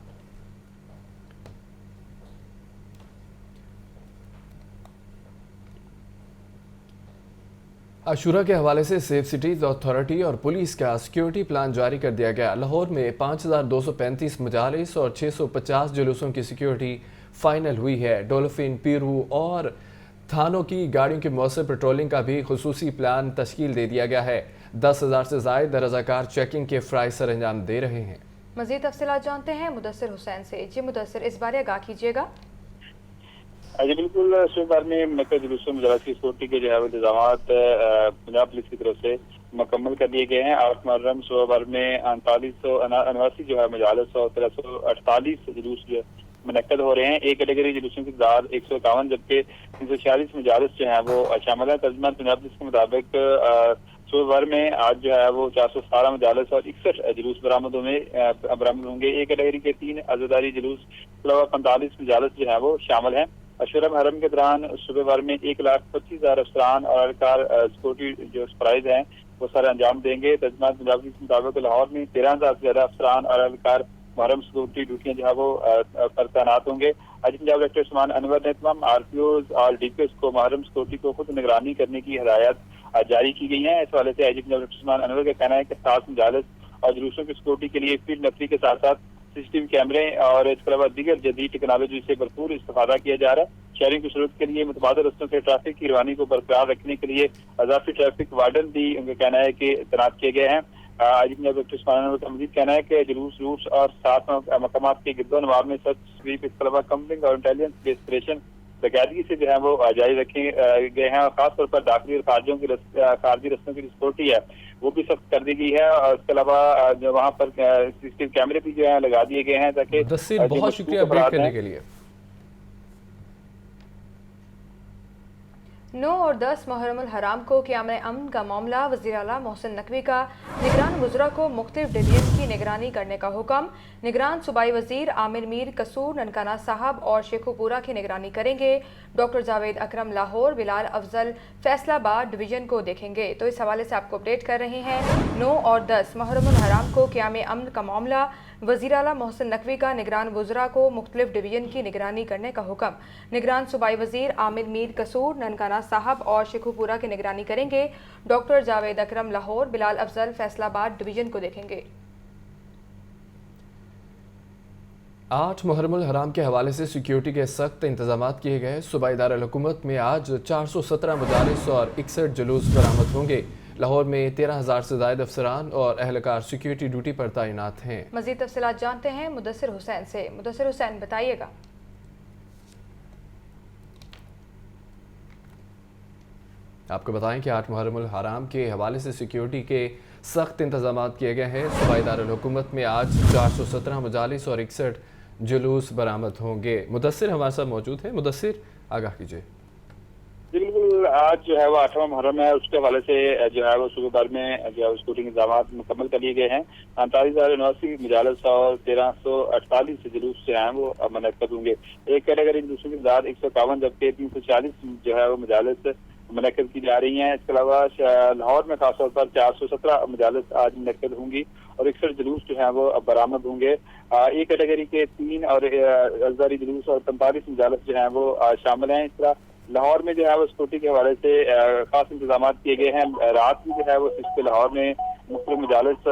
Speaker 1: अशूरा के हवाले से सेफ सिटीज अथॉरिटी और पुलिस का सिक्योरिटी प्लान जारी कर दिया गया। लाहौर में 5235 मजालिस और 650 जुलूसों की सिक्योरिटी फाइनल हुई है। डॉल्फिन, पीरू और थानों की गाड़ियों की मौसर पेट्रोलिंग का भी खुसूसी प्लान तश्कील दे दिया गया है। 10,000 से ज़ायद रज़ाकार चेकिंग के फ़राइज़ सर अंजाम दे रहे हैं।
Speaker 2: मज़ीद तफ़सीलात जानते हैं मुदस्सिर हुसैन से। जी मुदस्सिर, इस बारे आगाह कीजिएगा।
Speaker 14: जी बिल्कुल, सुबह में मक्का जुलूसों मजालिस की सिक्योरिटी के जो है इंतजाम पंजाब पुलिस की तरफ से मुकम्मल कर दिए गए हैं। 8 मुहर्रम सुबह भर में 3989 जो है मजालिस और 1348 जुलूस जो मुनक्कद हो रहे हैं। एक कैटेगरी जुलूसों की तादाद 151 जबकि 346 मजालिस जो है वो शामिल है। तर्जुमान पंजाब पुलिस के मुताबिक सुबह भर में आज जो है वो 417 मजालिस और 61 जुलूस बरामद होंगे। एक कैटेगरी के 3 अज़ादारी जुलूस 45 मजालिस जो है वो शामिल हैं। अशूरा मुहर्रम के दौरान सुबह भर में 1,25,000 अफसरान और एहलकार सिक्योरिटी जो फराइज हैं वो सारे अंजाम देंगे। तर्जुमान पंजाब पुलिस के मुताबिक लाहौर में 13,000 से ज्यादा अफसरान और एहलकार मुहर्रम सिक्योरिटी ड्यूटियां जो है वो पर तैनात होंगे। आज पंजाब डायरेक्टर उस्मान अनवर ने तमाम RPOs और DPOs को मुहर्रम सिक्योरिटी को खुद निगरानी करने की हिदायत जारी की गई है। इस हवाले से IG पंजाब डायरेक्टर उस्मान अनवर का कहना है कि खास मजालिस और जुलूसों की सिक्योरिटी के लिए फील्ड नफरी के साथ साथ CCTV कैमरे और इसके अलावा दीगर जदीद टेक्नोलॉजी से भरपूर इस्तेफादा किया जा रहा है। शहरों की सूरत के लिए मुतबादल रस्तों से ट्रैफिक की रवानी को बरकरार रखने के लिए अजाफी ट्रैफिक वार्डन भी उनका कहना है कि तैनात किए गए हैं। आज का मजीद कहना है कि जुलूस रूट्स और 7 मकाम के गिरदो नवाब में सर्च स्वीप, इसके अलावा कम्पलिंग और इंटेलिजेंस बेस्ड ऑपरेशन बाकायदगी से जो है वो जारी रखे गए हैं। और खासतौर पर दाखिली और खारजी रस्तों की सिक्योरिटी है वो भी सख्त कर दी गई है। और इसके अलावा जो वहाँ पर CCTV कैमरे भी जो है लगा दिए गए हैं ताकि
Speaker 1: बहुत शुक्रिया अपडेट करने के लिए।
Speaker 2: 9 और 10 मुहर्रमुल हराम को क़याम अमन का मामला वज़ीर आला मोहसिन नकवी का निगरान वज़रा को मुख्तलिफ डिवीजन की निगरानी करने का हुक्म। निगरान सूबाई वज़ीर आमिर मीर कसूर ननकाना साहब और शेखुपुरा की निगरानी करेंगे। डॉक्टर जावेद अकरम लाहौर, बिलाल अफजल फैसलाबाद डिवीजन को देखेंगे। तो इस हवाले से आपको अपडेट कर रहे हैं। 9 और 10 मुहर्रमुल हराम को क़याम अमन का मामला वज़ीर आला मोहसिन नकवी का निगरान वज़रा को मुख्तलिफ डिवीजन की निगरानी करने का हुक्म। निगरान सूबाई वज़ीर आमिर मीर कसूर ननकाना साहब और शेखुपुरा की निगरानी करेंगे। डॉक्टर जावेद अकरम लाहौर, बिलाल अफजल फैसलाबाद डिवीजन को देखेंगे।
Speaker 1: 8 मुहर्रमुल हराम के हवाले से सिक्योरिटी के सख्त इंतजाम किए गए। सूबाई दारुल हुकूमत में आज 417 मजालिस और 61 जुलूस बरामद होंगे। लाहौर में 13,000 से ज़ायद अफसरान और अहलकार सिक्योरिटी ड्यूटी पर तैनात हैं।
Speaker 2: मज़ीद तफ़सीलात जानते हैं मुदस्सिर हुसैन से। मुदस्सिर हुसैन, बताइएगा।
Speaker 1: आपको बताएं कि 8 मुहर्रमुल हराम के हवाले से सिक्योरिटी के सख्त इंतजाम किए गए हैं। सूबाई दारुल हुकूमत में आज 417 मजालिस और 61 जुलूस बरामद होंगे। मुदस्सिर हमारे साथ मौजूद है। मुदस्सिर, आगाह कीजिए।
Speaker 14: बिल्कुल, आज जो है वो 8वां मुहर्रम है, उसके हवाले से जो है वो सुबह भर में जो है सिक्योरिटी इंतजाम मुकम्मल कर लिए गए हैं। 39,089 मजालिस और 1348 जुलूस जो हैं वो मुनक्कद होंगे। एक कैटेगरी जुलूसों की तादाद 151 जबकि 340 जो है वो मजालिस منعقد کی جا رہی ہیں۔ اس کے علاوہ لاہور میں خاص طور پر 417 مجالس آج منعقد ہوں گی اور 61 جلوس جو ہیں وہ برآمد ہوں گے۔ ایک کیٹیگری کے 3 اور ازداری جلوس اور 45 مجالس جو ہیں وہ شامل ہیں۔ اس طرح لاہور میں جو ہے وہ سکیورٹی کے حوالے سے خاص انتظامات کیے گئے ہیں۔ رات میں جو ہے وہ اس لاہور میں مختلف مجالس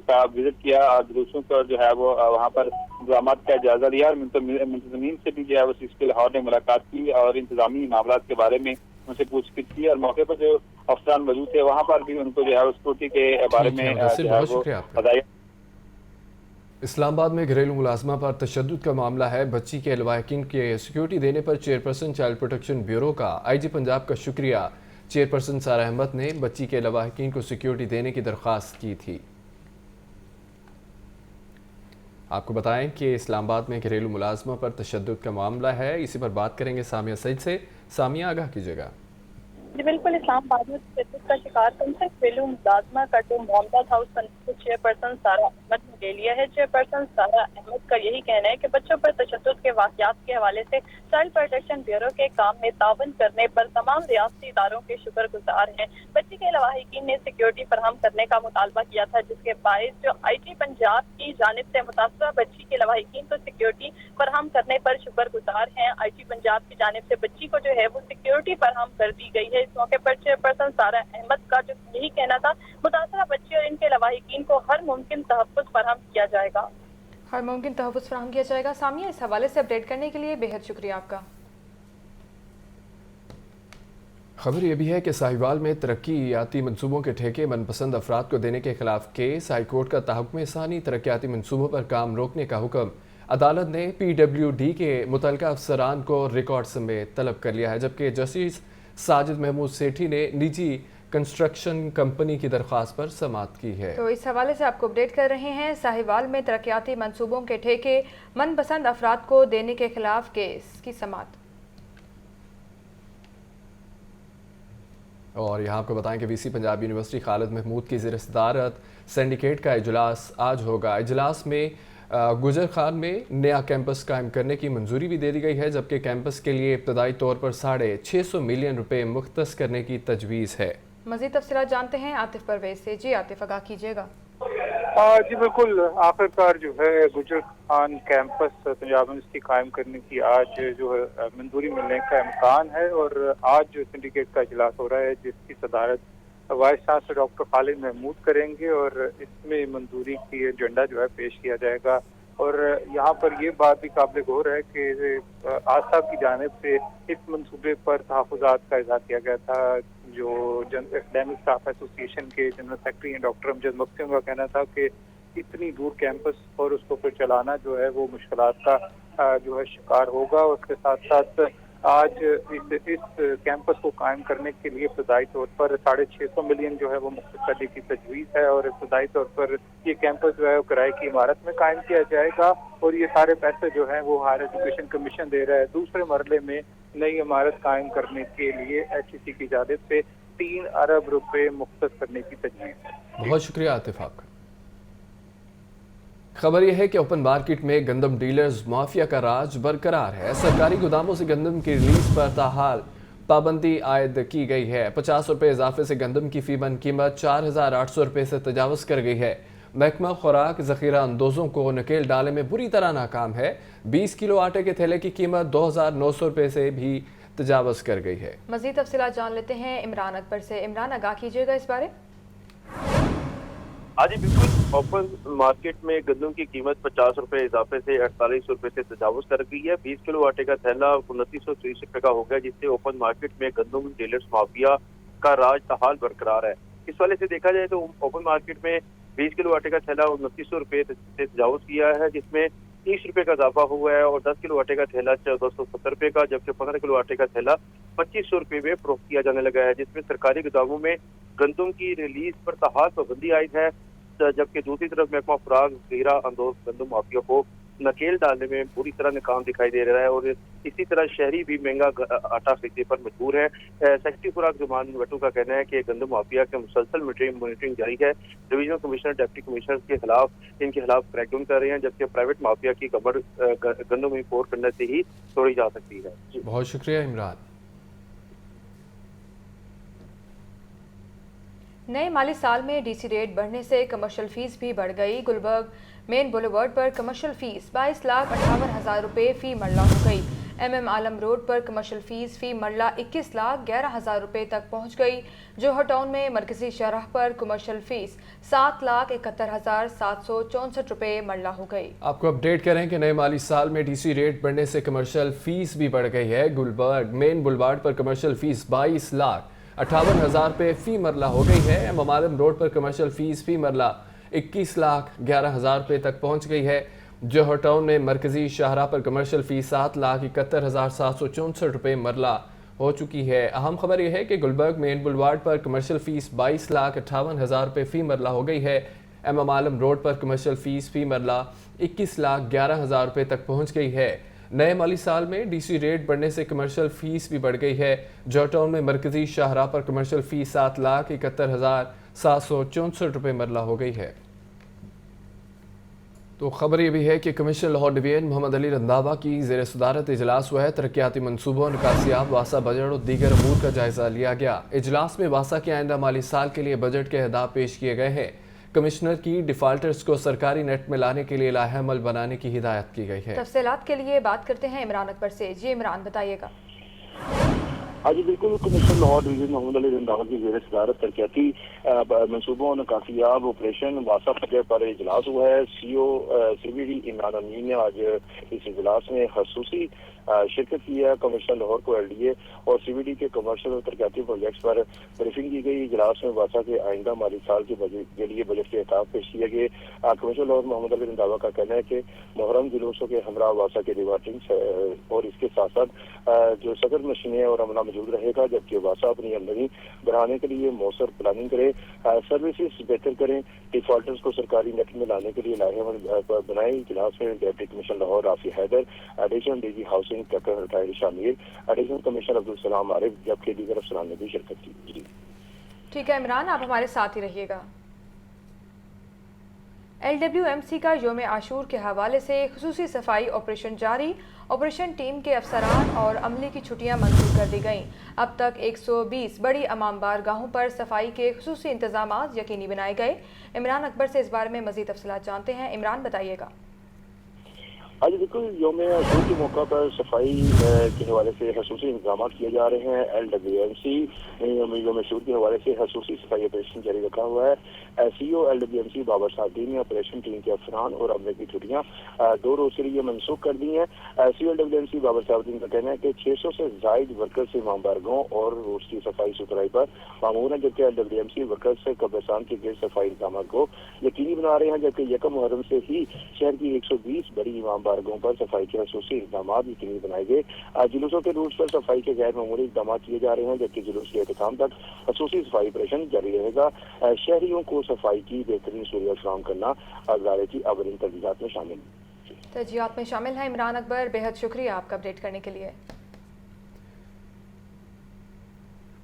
Speaker 14: کا وزٹ کیا اور جلوسوں پر جو ہے وہ وہاں پر انتظامات کا جائزہ لیا اور منتظمین سے بھی جو ہے وہ اس لاہور نے ملاقات کی اور انتظامی معاملات کے بارے میں ان سے پوچھ گچھ کی اور موقع پر جو افسران موجود تھے وہاں پر بھی ان کو جو ہے سکیورٹی کے بارے میں
Speaker 1: بہت شکریہ آپ کا۔ اسلام آباد میں گھریلو ملازمہ پر تشدد کا معاملہ ہے۔ بچی کے لواحقین کے سیکیورٹی دینے پر چیئرپرسن چائلڈ پروٹیکشن بیورو کا آئی جی پنجاب کا شکریہ۔ چیئرپرسن سارہ احمد نے بچی کے لواحقین کو سیکیورٹی دینے کی درخواست کی تھی۔ آپ کو بتائیں کہ اسلام آباد میں گھریلو ملازمہ پر تشدد کا معاملہ ہے، اسی پر بات کریں گے سامیہ سعید سے۔ سامیہ آگاہ کیجیے گا۔
Speaker 15: جی بالکل، اسلام آباد میں تشدد کا شکار گھریلو ملازمہ کا جو معاملہ تھا اس پر چیئرپرسن سارہ احمد نے لے لیا ہے۔ چیئرپرسن سارہ احمد کا یہی کہنا ہے کہ بچوں پر تشدد کے واقعات کے حوالے سے چائلڈ پروٹیکشن بیورو کے کام میں تعاون کرنے پر تمام ریاستی اداروں کے شکر گزار ہیں۔ بچی کے لواحقین نے سیکیورٹی فراہم کرنے کا مطالبہ کیا تھا، جس کے باعث جو آئی جی پنجاب کی جانب سے متاثرہ بچی کے لواحقین کو سیکیورٹی فراہم کرنے پر شکر گزار ہیں۔ آئی جی پنجاب کی جانب سے بچی کو جو ہے وہ سیکیورٹی فراہم کر دی گئی ہے۔ اس موقع پر چیئرپرسن سارہ احمد کا جو یہی کہنا تھا، متاثرہ بچے اور ان کے لواحقین کو ہر ممکن تحفظ فراہم کیا جائے گا۔
Speaker 2: ہر ممکن تحفظ فراہم کیا جائے گا۔ سامیہ، اس حوالے سے اپڈیٹ کرنے کے لیے بہت شکریہ آپ کا۔
Speaker 1: خبر یہ بھی ہے کہ ساہیوال میں ترقیاتی منصوبوں کے ٹھیکے من پسند افراد کو دینے کے خلاف کیس۔ ہائی کورٹ کا تحکم ثانی ترقیاتی منصوبوں پر کام روکنے کا حکم۔ عدالت نے پی ڈبلیو ڈی کے متعلقہ افسران کو ریکارڈ سمیت طلب کر لیا ہے، جبکہ جسٹس ساجد محمود سیٹھی نے نجی کنسٹرکشن کمپنی کی درخواست پر سماعت کی ہے۔
Speaker 2: تو اس حوالے سے آپ کو اپڈیٹ کر رہے ہیں۔ ساہیوال میں ترقیاتی منصوبوں کے ٹھیکے من پسند افراد کو دینے کے خلاف کیس کی سماعت۔
Speaker 1: اور یہاں آپ کو بتائیں کہ وی سی پنجاب یونیورسٹی خالد محمود کی زیر صدارت سینڈیکیٹ کا اجلاس آج ہوگا۔ اجلاس میں گجر خان میں نیا کیمپس قائم کرنے کی منظوری بھی دے دی گئی ہے، جبکہ کیمپس کے لیے ابتدائی طور پر 650 ملین روپے مختص کرنے کی تجویز ہے۔
Speaker 2: مزید تفصیلات جانتے ہیں عاطف پرویز سے۔ جی عاطف، آگاہ کیجیے گا۔
Speaker 10: جی بالکل، آخر کار جو ہے گجر خان کیمپس پنجاب یونیورسٹی قائم کرنے کی آج جو ہے منظوری ملنے کا امکان ہے، اور آج جو سنڈیکیٹ کا اجلاس ہو رہا ہے جس کی صدارت وائس چانسلر ڈاکٹر خالد محمود کریں گے، اور اس میں منظوری کی ایجنڈا جو ہے پیش کیا جائے گا۔ اور یہاں پر یہ بات بھی قابل غور ہے کہ آج صاحب کی جانب سے اس منصوبے پر تحفظات کا اظہار کیا گیا تھا۔ جو اکیڈیمک اسٹاف ایسوسی ایشن کے جنرل سیکرٹری ہیں ڈاکٹر امجد مفتی کا کہنا تھا کہ اتنی دور کیمپس اور اس کو پھر چلانا جو ہے وہ مشکلات کا جو ہے شکار ہوگا۔ اس کے ساتھ ساتھ آج اس کیمپس کو قائم کرنے کے لیے ابتدائی طور پر 650 ملین جو ہے وہ مختص کرنے کی تجویز ہے، اور ابتدائی طور پر یہ کیمپس جو ہے وہ کرائے کی عمارت میں قائم کیا جائے گا، اور یہ سارے پیسے جو ہیں وہ ہائر ایجوکیشن کمیشن دے رہا ہے۔ دوسرے مرحلے میں نئی عمارت قائم کرنے کے لیے ایچ ای سی کی جانب سے 3 ارب روپے مختص کرنے کی تجویز ہے۔
Speaker 1: بہت شکریہ عاطف آپ کا۔ خبر یہ ہے کہ اوپن مارکیٹ میں گندم ڈیلرز مافیا کا راج برقرار ہے۔ سرکاری گوداموں سے گندم کی ریلیز پر تاحال پابندی عائد کی گئی ہے۔ 50 روپے اضافے سے گندم کی فی من قیمت 4800 روپے سے تجاوز کر گئی ہے۔ محکمہ خوراک ذخیرہ اندوزوں کو نکیل ڈالنے میں بری طرح ناکام ہے۔ 20 کلو آٹے کے تھیلے کی قیمت 2900 روپے سے بھی تجاوز کر گئی ہے۔
Speaker 2: مزید تفصیلات جان لیتے ہیں عمران اکبر سے۔ عمران، آگاہ کیجیے گا اس بارے۔
Speaker 16: جی بالکل، اوپن مارکیٹ میں گندم کی قیمت 50 روپے اضافے سے 4800 روپے سے تجاوز کر گئی ہے۔ 20 کلو آٹے کا تھیلا 2930 روپے کا ہو گیا، جس سے اوپن مارکیٹ میں گندم ڈیلرز مافیا کا راج تاحال برقرار ہے۔ اس والے سے دیکھا جائے تو اوپن مارکیٹ میں 20 کلو آٹے کا تھیلا 2900 روپے سے تجاوز کیا ہے، جس میں 30 روپے کا اضافہ ہوا ہے، اور 10 کلو آٹے کا تھیلا 1470 روپے کا، جبکہ 15 کلو آٹے کا تھیلا 2500 روپے میں فروخت کیا جانے لگا ہے، جس میں سرکاری گوداموں میں گندم کی ریلیز پر تاحال پابندی عائد ہے، جبکہ دوسری طرف محکمہ خوراک ذخیرہ اندوز گندم مافیا کو نکیل ڈالنے میں بری طرح ناکام دکھائی دے رہا ہے، اور اسی طرح شہری بھی مہنگا آٹا خریدنے پر مجبور ہے۔ سیکرٹری خوراک زمان وٹو کا کہنا ہے کہ گندم مافیا کے مسلسل مانیٹرنگ جاری ہے۔ ڈویژنل کمشنر ڈپٹی کمشنر کے خلاف ان کے خلاف کریک ڈاؤن کر رہے ہیں، جبکہ پرائیویٹ مافیا کی کمر گندم امپورٹ کرنے سے ہی توڑی جا سکتی ہے۔
Speaker 1: بہت شکریہ عمران۔
Speaker 2: नए माली साल में डीसी रेट बढ़ने से कमर्शियल फीस भी बढ़ गई। गुलबर्ग मेन बुलेवर्ड पर कमर्शियल फीस 22,58,000 रुपये फ़ी मरला हो गई। MM आलम रोड पर कमर्शियल फीस फ़ी मरला 21,11,000 रुपये तक पहुंच गई। जोहर टाउन में मरकजी शरह पर कमर्शियल फीस 7,71,764 रुपये मरला हो गई।
Speaker 1: आपको अपडेट करें कि नए माली साल में डीसी रेट बढ़ने से कमर्शियल फीस भी बढ़ गई है। गुलबर्ग मेन बुलेवर्ड पर कमर्शियल फीस 22,58,000 रुपये फ़ी मरला हो गई है। MM आलम रोड पर कमर्शियल फीस फ़ी मरला 21,11,000 रुपये तक पहुंच गई है। जोहर टाउन में मरकजी शाहराह पर कमर्शियल फीस 7,71,764 रुपये मरला हो चुकी है। अहम खबर यह है कि गुलबर्ग मेन बुलेवार्ड पर कमर्शियल फीस 22,58,000 रुपये फ़ी मरला हो गई है। MM आलम रोड पर कमर्शियल फीस फ़ी मरला 21,11,000 रुपये तक पहुंच गई है। नए माली साल में डीसी रेट बढ़ने से कमर्शियल फीस भी बढ़ गई है। जोहर टाउन में मरकजी शाहराह पर कमर्शियल फीस 7,71,764 रुपये मरला हो गई है। तो खबर ये भी है कि कमिश्नर लाहौर डिवीजन मोहम्मद अली रंधावा की ज़ेर सदारत इजलास हुआ है। तरक्याती मनसूबों, निकासियात, वासा बजट और दीगर अमूर का जायज़ा लिया गया। इजलास में वासा के आइंदा माली साल के लिए बजट के अहदाफ पेश किए गए हैं। कमिश्नर की डिफाल्टर्स को सरकारी नेट में लाने के लिए लाहे अमल बनाने की हिदायत की गई है।
Speaker 2: तफसीलात के लिए बात करते हैं इमरान अकबर से। जी इमरान, बताइएगा।
Speaker 17: हाँ जी बिल्कुल, कमिश्नर लाहौर डिवीजन मोहम्मद अली रंधावा की ज़ेर सदारत तरक्याती मनसूबों और काफियाब ऑपरेशन वासा बजट पर इजलास हुआ है। CO CBD इमरान अमीन ने आज इस इजलास में खसूसी शिरकत की है। कमिश्नर लाहौर को LDA और CBD के कमर्शियल और तरक्याती प्रोजेक्ट्स पर ब्रीफिंग की गई। इजलास में वासा के आइंदा माली साल के लिए बजट के अहदाफ पेश किए गए। कमिश्नर लाहौर मोहम्मद अली रंधावा का कहना है कि मुहर्रम जुलूसों के हमरा वासा के रिवार्टिंग और इसके साथ साथ जो सदर मशीनें और अमला मौजूद रहेगा, जबकि वासा अपनी आमदनी बढ़ाने के लिए मौसर प्लानिंग करे, सर्विसेज बेहतर करें, डिफॉल्टर्स को सरकारी नेट में लाने के लिए लाहे बनाए। इजलास में deputy commissioner Lahore Rafi Haider, additional DG housing retired Shamir, additional commissioner Abdul Salam Arif, जबकि दीगर अफसरान ने भी शिरकत की।
Speaker 2: ठीक है इमरान, आप हमारे साथ ही रहिएगा। LWMC का योम आशूर के हवाले से खुसूसी सफाई ऑपरेशन जारी। ऑपरेशन टीम के अफसरान और अमले की छुट्टियां मंजूर कर दी गईं। अब तक 120 बड़ी अमाम बारगाहों पर सफाई के खुसूसी इंतजामात यकीनी बनाए गए। इमरान अकबर से इस बारे में मज़ीद तफसीलात जानते हैं। इमरान, बताइएगा।
Speaker 17: आज बिल्कुल योम आशूर के मौका पर सफाई के हवाले से खसूसी इंतजाम किए जा रहे हैं। LWMC योम आशूर के हवाले से खसूसी सफाई ऑपरेशन जारी रखा हुआ है। CO LWMC बाबर साहब ने ऑपरेशन टीम के अफसरान और अमले की छुट्टियां 2 रोज के लिए मनसूख कर दी हैं। CO LWMC बाबर साहब का कहना है कि 600 से जायद वर्कर्स इमाम बारगाहों और रोज की सफाई सुथराई पर मामूर हैं, जबकि LWMC वर्कर्स से कब्रिस्तान के गिर सफाई इंतजाम को यकीनी बना रहे हैं। जबकि 1 मुहर्रम से ही शहर की 120 बड़ी इमाम बारगाहों पर सफाई के खसूसी इक़दाम यकीनी बनाए गए। जुलूसों के रूट्स पर सफाई के गैर मामूली इक़दाम किए जा रहे हैं, जबकि जुलूस के एहतमाम तक खसूसी सफाई ऑपरेशन जारी रहेगा। शहरियों को सफाई की बेहतरीन सहूलियत फराहम करना अदारे की अवलिन तरजीहात में शामिल
Speaker 2: है। इमरान अकबर, बेहद शुक्रिया आपका अपडेट करने के लिए।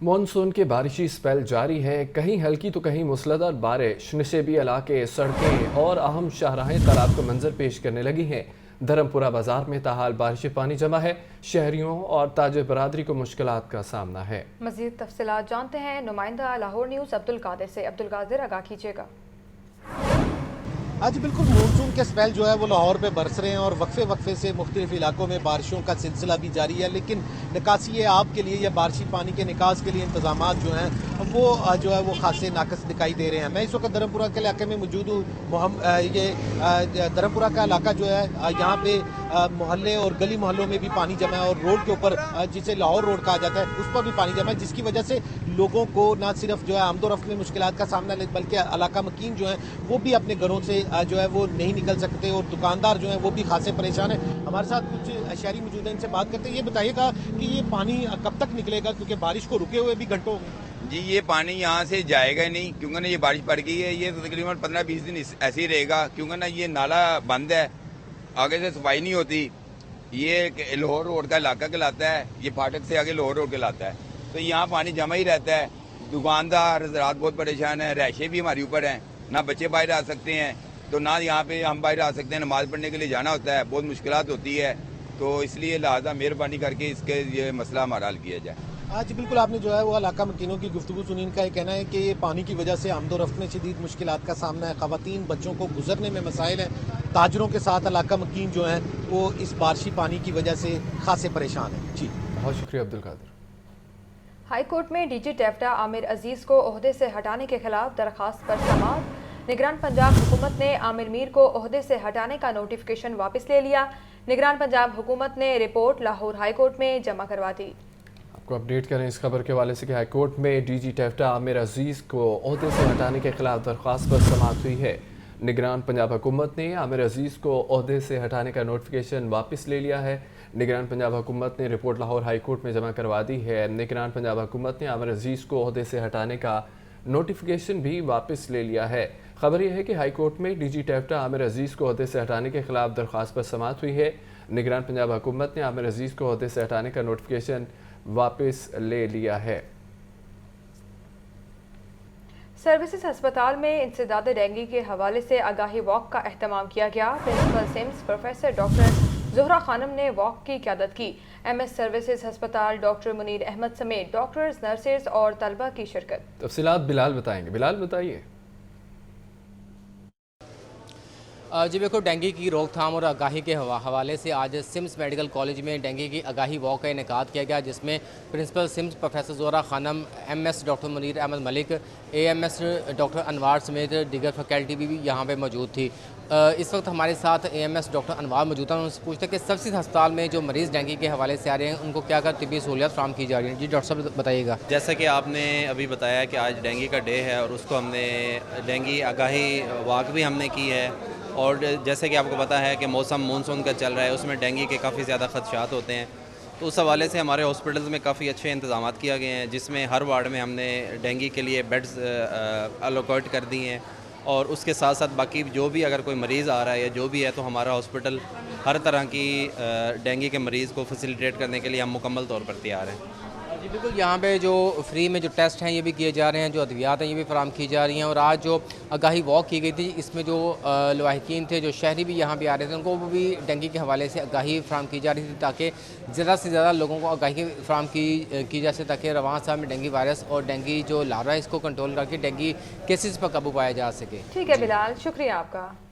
Speaker 1: मॉनसून के बारिशी स्पेल जारी है। कहीं हल्की तो कहीं मुसलधार बारिश नशेबी इलाके, सड़कें और अहम शाहराहें तालाब का मंजर पेश करने लगी हैं। धर्मपुरा बाजार में ताहाल बारिश पानी जमा है। शहरियों और ताजिर बरादरी को मुश्किलात का सामना है।
Speaker 2: मज़ीद तफसीलात जानते हैं नुमाइंदा लाहौर न्यूज़ अब्दुल कादिर से। अब्दुल कादिर, आगाह कीजिएगा।
Speaker 18: आज बिल्कुल मानसून के स्पेल जो है वो लाहौर पे बरस रहे हैं और वक्फे से मुख्तलिफ इलाकों में बारिशों का सिलसिला भी जारी है। लेकिन निकासी आब के लिए या बारिशी पानी के निकास के लिए इंतजाम जो हैं वो जो है वो खासे नाकस दिखाई दे रहे हैं। मैं इस वक्त धर्मपुरा के इलाके में मौजूद हूँ। ये धर्मपुरा का इलाका जो है यहाँ पे मोहल्ले और गली मोहल्लों में भी पानी जमा है और रोड के ऊपर जिसे लाहौर रोड कहा जाता है उस पर भी पानी जमा है, जिसकी वजह से लोगों को न सिर्फ जो है आमदोरफ्त में मुश्किलात का सामना बल्कि इलाका मकीन जो है वो भी अपने घरों से जो है वो नहीं निकल सकते और दुकानदार जो है वो भी खासे परेशान है। हमारे साथ कुछ शहरी मौजूद हैं, इनसे बात करते हैं। ये बताइएगा कि ये पानी कब तक निकलेगा, क्योंकि बारिश को रुके हुए भी घंटों
Speaker 19: जी ये पानी यहाँ से जाएगा नहीं, क्योंकि ना ये बारिश पड़ गई है। ये तो तकरीबन 15-20 दिन ऐसे ही रहेगा, क्योंकि ना ये नाला बंद है, आगे से सफाई नहीं होती। ये लाहौर रोड का इलाका कहलाता है, ये फाटक से आगे लाहौर रोड कहलाता है, तो यहाँ पानी जमा ही रहता है। दुकानदार रात बहुत परेशान है, रैशे भी हमारे ऊपर हैं, ना बच्चे बाहर आ सकते हैं, तो ना यहाँ पे हम बाहर आ सकते हैं, नमाज पढ़ने के लिए जाना होता है, बहुत मुश्किलात होती है। तो इसलिए लिहाजा मेहरबानी करके इसके ये मसला हमारा हल किया जाए।
Speaker 18: आज बिल्कुल आपने जो है वो इलाका मकीनों की गुफ्तगू सुनी। इनका ये कहना है कि ये पानी की वजह से आमदोरफ्त में शदीद मुश्किलात का सामना है, ख़वातीन बच्चों को गुजरने में मसाइल हैं, ताजरों के साथ इलाका मकीन जो हैं वो इस बारिशी पानी की वजह से खासे परेशान हैं। जी
Speaker 1: बहुत शुक्रिया अब्दुल कादिर।
Speaker 2: हाई कोर्ट में डीजी टेफ्टा आमिर अजीज को ओहदे से हटाने के खिलाफ दरखास्त पर समाअत। निगरान पंजाब हुकूमत ने आमिर मीर को ओहदे से हटाने का नोटिफिकेशन वापस ले लिया। निगरान पंजाब हुकूमत ने रिपोर्ट लाहौर हाई कोर्ट में जमा करवा दी।
Speaker 1: आपको अपडेट करें इस खबर के हवाले से कि हाई कोर्ट में डीजी टेफ्टा आमिर अजीज को ओहदे से हटाने के खिलाफ दरख्वास्त पर समाअत हुई है। निगरान पंजाब हुकूमत ने आमिर अजीज को ओहदे से हटाने का नोटिफिकेशन वापस ले लिया है। निगरान पंजाब हुकूमत ने रिपोर्ट लाहौर हाई कोर्ट में जमा करवा दी है। निगरान पंजाब हुकूमत ने आमिर अजीज को ओहदे से हटाने का नोटिफिकेशन भी वापस ले लिया है। खबर यह है कि हाई कोर्ट में डीजी टेफ्टा आमिर अजीज को ओहदे से हटाने के खिलाफ दरख्वास्त पर समाअत हुई है। निगरान पंजाब हुकूमत ने आमिर अजीज को ओहदे से हटाने का नोटिफिकेशन वापस ले लिया है।
Speaker 2: सर्विसेज अस्पताल में इंसदाद डेंगू के हवाले से आगाही वॉक का अहतमाम किया गया। Principal SIMS professor doctor Zohra Khanum ने वॉक की क़यादत की। MS सर्विसेज अस्पताल डॉक्टर मुनीर अहमद समेत डॉक्टर्स, नर्सेज और तलबा की शिरकत।
Speaker 1: तफसीलात बिलाल बताएंगे। बिलाल बताइए।
Speaker 20: जी देखो, डेंगू की रोकथाम और आगाही के हवाले से आज सिम्स मेडिकल कॉलेज में डेंगू की आगाही वॉक का इनेकाद किया गया, जिसमें principal SIMS professor Zohra Khanum, MS doctor Munir Ahmed Malik, AMS doctor Anwar समेत दीगर फैकल्टी भी यहाँ पे मौजूद थी। इस वक्त हमारे साथ AMS डॉक्टर अनवार मौजूद हैं। उनसे पूछते हैं कि सर्विसेज अस्पताल में जो मरीज़ डेंगू के हवाले से आ रहे हैं उनको क्या क्या तिब्बी सहूलियत फराहम की जा रही है। जी डॉक्टर साहब बताइएगा।
Speaker 21: जैसा कि आपने अभी बताया कि आज डेंगू का डे है और उसको हमने डेंगू आगाही वॉक भी हमने की है। और जैसे कि आपको पता है कि मौसम मानसून का चल रहा है, उसमें डेंगू के काफ़ी ज़्यादा खदशात होते हैं, तो उस हवाले से हमारे हॉस्पिटल्स में काफ़ी अच्छे इंतजाम किया गए हैं, जिसमें हर वार्ड में हमने डेंगू के लिए बेड्स अलोकेट कर दिए हैं। और उसके साथ साथ बाकी जो भी अगर कोई मरीज़ आ रहा है या जो भी है, तो हमारा हॉस्पिटल हर तरह की डेंगू के मरीज़ को फैसिलिटेट करने के लिए हम मुकम्मल तौर पर तैयार हैं।
Speaker 20: जी बिल्कुल, यहाँ पे जो फ्री में जो टेस्ट हैं ये भी किए जा रहे हैं, जो अद्वियात हैं ये भी फराम की जा रही हैं। और आज जो आगाही वॉक की गई थी, इसमें जो लवाहिकीन थे, जो शहरी भी यहाँ पे आ रहे थे, उनको भी डेंगू के हवाले से आगाही फराम की जा रही थी, ताकि ज़्यादा से ज़्यादा लोगों को आगाही फराम की जा सके, ताकि रवान साहब में डेंगू वायरस और डेंगू जो लार्वा है इसको कंट्रोल करके डेंगू केसेस पर काबू पाया जा सके।
Speaker 2: ठीक है बिलाल, शुक्रिया आपका।